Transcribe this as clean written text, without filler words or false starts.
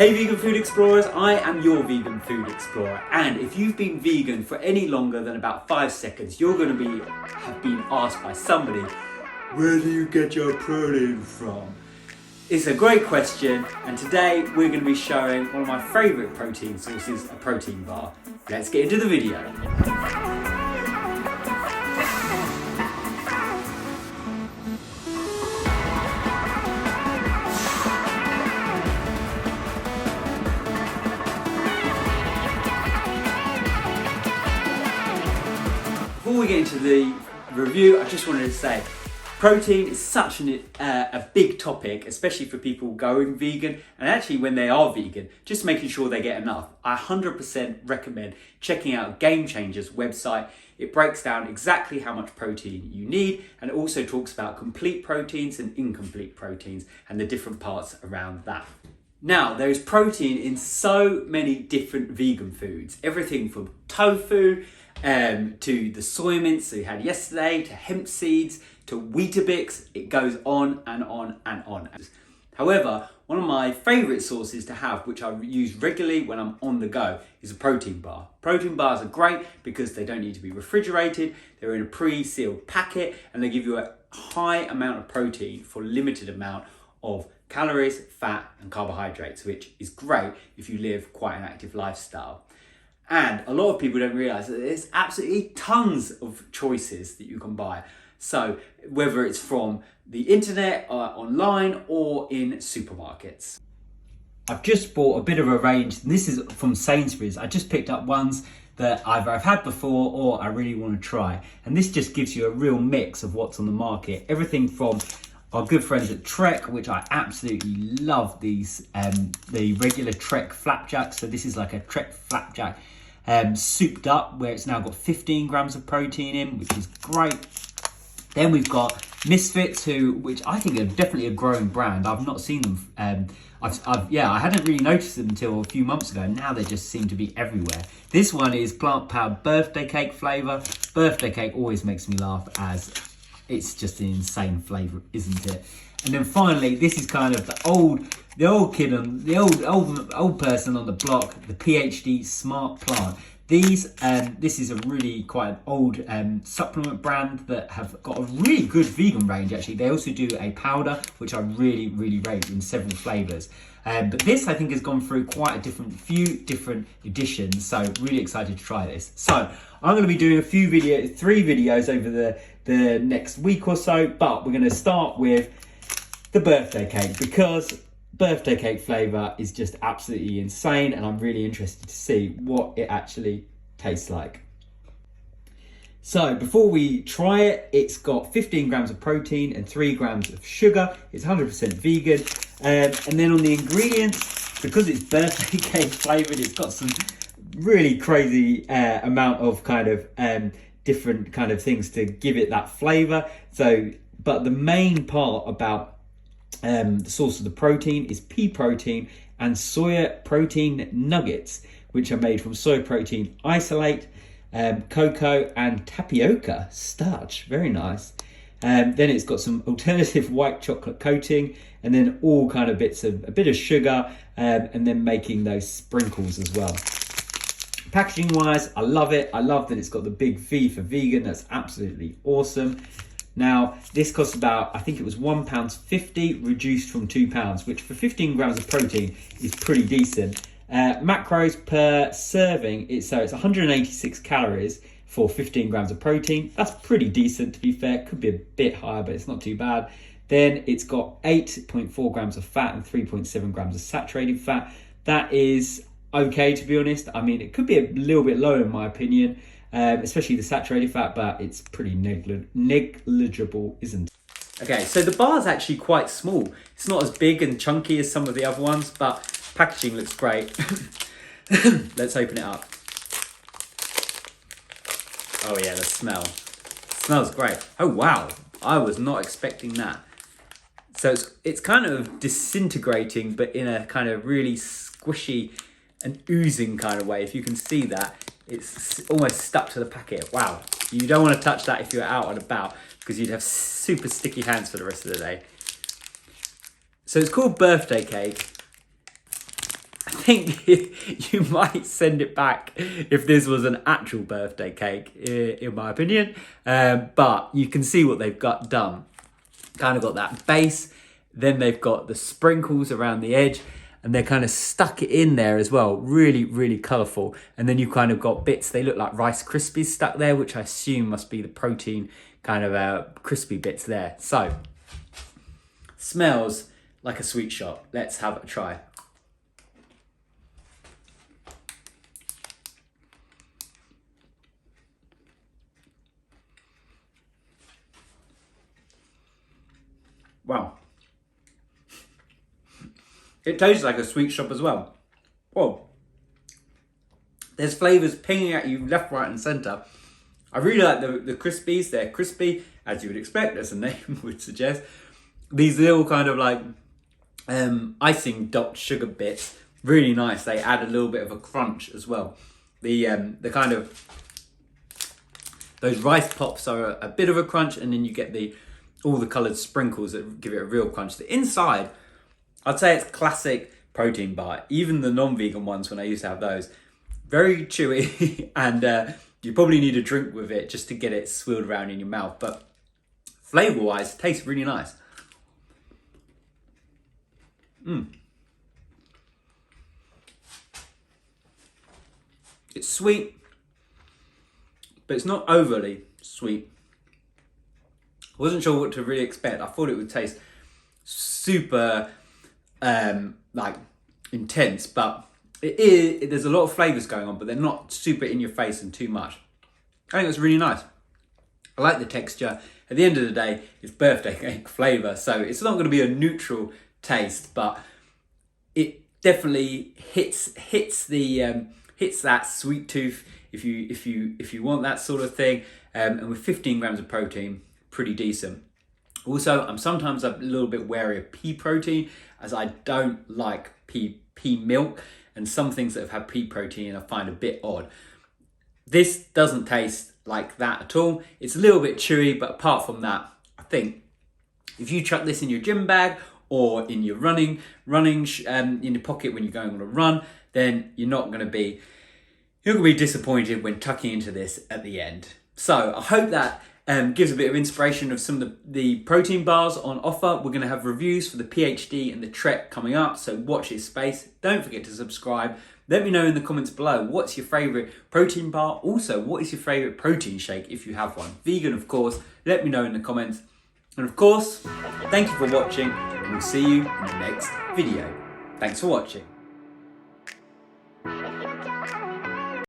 Hey vegan food explorers, I am your vegan food explorer, and if you've been vegan for any longer than about 5 seconds, you're going to have been asked by somebody, where do you get your protein from? It's a great question, and today we're going to be showing one of my favourite protein sources, a protein bar. Let's get into the video. Before we get into the review, I just wanted to say, protein is such a big topic, especially for people going vegan, and actually when they are vegan, just making sure they get enough. I 100% recommend checking out Game Changer's website. It breaks down exactly how much protein you need, and it also talks about complete proteins and incomplete proteins and the different parts around that. Now, there's protein in so many different vegan foods, everything from tofu, to the soy mince that we had yesterday, to hemp seeds, to Weetabix. It goes on and on and on. However, one of my favourite sources to have, which I use regularly when I'm on the go, is a protein bar. Protein bars are great because they don't need to be refrigerated, they're in a pre-sealed packet, and they give you a high amount of protein for a limited amount of calories, fat and carbohydrates, which is great if you live quite an active lifestyle. And a lot of people don't realise that there's absolutely tons of choices that you can buy. So whether it's from the internet, online, or in supermarkets. I've just bought a bit of a range. This is from Sainsbury's. I just picked up ones that either I've had before or I really want to try. And this just gives you a real mix of what's on the market. Everything from our good friends at Trek, which I absolutely love these, the regular Trek flapjacks. So this is like a Trek flapjack souped up, where it's now got 15 grams of protein in, which is great. Then we've got Misfits, which I think are definitely a growing brand. I've not seen them. I hadn't really noticed them until a few months ago. Now they just seem to be everywhere. This one is plant-powered birthday cake flavour. Birthday cake always makes me laugh, as it's just an insane flavour, isn't it? And then finally, this is kind of the old person on the block, the PhD Smart Plant. This is a really quite an old supplement brand that have got a really good vegan range, actually. They also do a powder, which I really, really rate, in several flavours. But this, I think, has gone through quite a few different editions, so really excited to try this. So I'm going to be doing 3 videos over the next week or so, but we're going to start with the birthday cake, because birthday cake flavour is just absolutely insane, and I'm really interested to see what it actually tastes like. So before we try it, it's got 15 grams of protein and 3 grams of sugar. It's 100% vegan. And then on the ingredients, because it's birthday cake flavoured, it's got some really crazy amount of kind of different kind of things to give it that flavour. So, but the main part about the source of the protein is pea protein and soya protein nuggets, which are made from soy protein isolate, cocoa and tapioca starch. Very nice. Then it's got some alternative white chocolate coating, and then all kind of bits of a bit of sugar, and then making those sprinkles as well. Packaging wise, I love it. I love that it's got the big V for vegan. That's absolutely awesome. Now, this costs about, I think it was £1.50, reduced from £2, which for 15 grams of protein is pretty decent. Macros per serving, so it's 186 calories for 15 grams of protein. That's pretty decent, to be fair. Could be a bit higher, but it's not too bad. Then it's got 8.4 grams of fat and 3.7 grams of saturated fat. That is okay, to be honest. I mean, it could be a little bit lower in my opinion, especially the saturated fat, but it's pretty negligible, isn't it? Okay, so the bar is actually quite small. It's not as big and chunky as some of the other ones, but packaging looks great. Let's open it up. Oh yeah, the smell. It smells great. Oh wow, I was not expecting that. So it's kind of disintegrating, but in a kind of really squishy and oozing kind of way. If you can see that, it's almost stuck to the packet. Wow, you don't want to touch that if you're out and about, because you'd have super sticky hands for the rest of the day. So it's called birthday cake. think you might send it back if this was an actual birthday cake, in my opinion. But you can see what they've got done. Kind of got that base, then they've got the sprinkles around the edge, and they kind of stuck it in there as well. Really, really colourful. And then you kind of got bits, they look like Rice Krispies stuck there, which I assume must be the protein kind of crispy bits there. So, smells like a sweet shop. Let's have a try. Wow. It tastes like a sweet shop as well. Whoa. There's flavours pinging at you left, right and centre. I really like the Crispies. They're crispy, as you would expect, as the name would suggest. These little kind of like icing dot sugar bits, really nice. They add a little bit of a crunch as well. The kind of, those rice pops are a bit of a crunch, and then you get all the coloured sprinkles that give it a real crunch. The inside, I'd say it's classic protein bar. Even the non-vegan ones, when I used to have those, very chewy, and you probably need a drink with it just to get it swirled around in your mouth. But flavour-wise, it tastes really nice. It's sweet, but it's not overly sweet. I wasn't sure what to really expect. I thought it would taste super like intense, but there's a lot of flavours going on, but they're not super in your face and too much. I think it's really nice. I like the texture. At the end of the day, it's birthday cake flavour, so it's not going to be a neutral taste, but it definitely hits that sweet tooth if you want that sort of thing. And with 15 grams of protein, pretty decent. Also, I'm sometimes a little bit wary of pea protein, as I don't like pea milk, and some things that have had pea protein I find a bit odd. This doesn't taste like that at all. It's a little bit chewy, but apart from that, I think if you chuck this in your gym bag or in your running in your pocket when you're going on a run, then you're not going to be disappointed when tucking into this at the end. So I hope that gives a bit of inspiration of some of the protein bars on offer. We're going to have reviews for the PhD and the Trek coming up, so watch this space. Don't forget to subscribe. Let me know in the comments below, what's your favourite protein bar? Also, what is your favourite protein shake if you have one? Vegan, of course. Let me know in the comments. And of course, thank you for watching, and we'll see you in the next video. Thanks for watching.